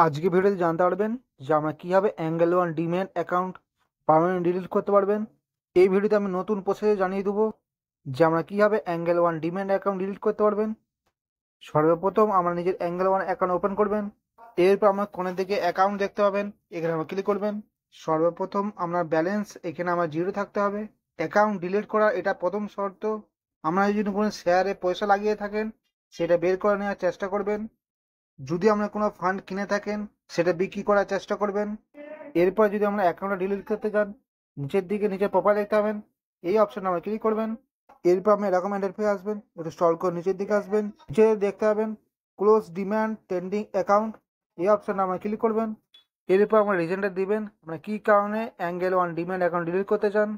আজকে ভিডিওতে জানতে পারবেন যে আমরা কিভাবে angle one demat account permanent delete করতে পারবেন। এই ভিডিওতে আমি নতুন প্রসেসে জানিয়ে দেবো যে আমরা কিভাবে angle one demat account delete করতে পারবেন। সর্বপ্রথম আমরা নিজের অ্যাঙ্গেল ওয়ান অ্যাকাউন্ট ওপেন করবেন। এরপর আমার কোণের দিকে অ্যাকাউন্ট দেখতে পাবেন, এখানে আমরা ক্লিক করবেন। সর্বপ্রথম আপনার ব্যালেন্স এখানে আমার জিরো থাকতে হবে। অ্যাকাউন্ট ডিলিট করার এটা প্রথম শর্ত। আপনারা যদি কোনো শেয়ারে পয়সা লাগিয়ে থাকেন সেটা বের করে নেওয়ার চেষ্টা করবেন। যদি আপনার কোনো ফান্ড কিনে থাকেন সেটা বিক্রি করার চেষ্টা করবেন। এরপর যদি আমরা অ্যাকাউন্টটা ডিলিট করতে চান, নিচের দিকে নিচে প্রোফাইল দেখতে পাবেন, এই অপশনে আমরা ক্লিক করবেন। এরপর আপনি এরকম ইন্টারফেস আসবেন, একটু স্ক্রল করে নিচের দিকে আসবেন, নিচে দেখতে পাবেন ক্লোজ ডিম্যাট পেন্ডিং অ্যাকাউন্ট, এই অপশনে আমরা ক্লিক করবেন। এরপর আমরা রিজনটা দিবেন আমরা কী কারণে angle one demat account delete করতে চান,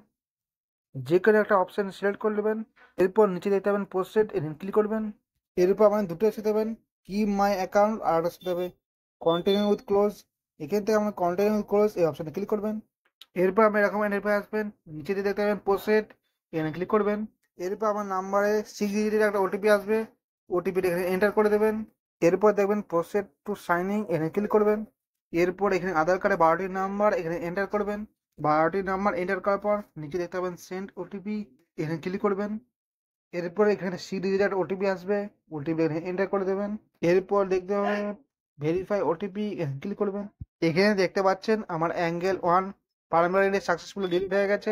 যে কোনো একটা অপশন সিলেক্ট করে নেবেন। এরপর নিচে দেখতে পাবেন পোস্টেড, এখানে ক্লিক করবেন। এরপর আমাদের দুটো এসে দেবেন কি মাই অ্যাকাউন্ট, আর একটা এসে দেবে কন্টিনিউ উইথ ক্লোজ। এখান থেকে আমরা কন্টিনিউ উইথ ক্লোজ এই অপশনে ক্লিক করবেন। এরপর আপনি এরকম এরপর আসবেন, নিচে দিয়ে দেখতে পাবেন পোস্টেড, এখানে ক্লিক করবেন। এরপর আমার নাম্বারে 6 ডিজিটের একটা ওটিপি আসবে, ওটিপিটা এখানে এন্টার করে দেবেন। এরপর দেখবেন প্রসেড টু সাইনিং, এখানে ক্লিক করবেন। এরপর এখানে আধার কার্ডে 12টি নাম্বার এখানে এন্টার করবেন। 12টি নাম্বার এন্টার করার পর নিচে দেখতে পাবেন সেন্ড ওটিপি, এখানে ক্লিক করবেন। এরপর এখানে 6 ডিজিটের ওটিপি আসবে, ওটিপি এখানে এন্টার করে দেবেন। এরপর দেখতে পাবেন ভেরিফাই ওটিপি, এখানে ক্লিক করবেন। এখানে দেখতে পাচ্ছেন আমার angle one permanently successfully delete হয়ে গেছে।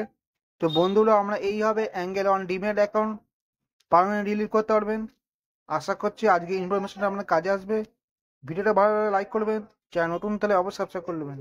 তো বন্ধুরা, আমরা এইভাবে angle one demat account permanent delete করতে পারবেন। আশা করছি আজকে ইনফরমেশনটা আপনার কাজে আসবে। ভিডিওটা ভালো লাগলে লাইক করবেন, চ্যানেল নতুন তাহলে অবশ্যই সাবস্ক্রাইব করে নেবেন।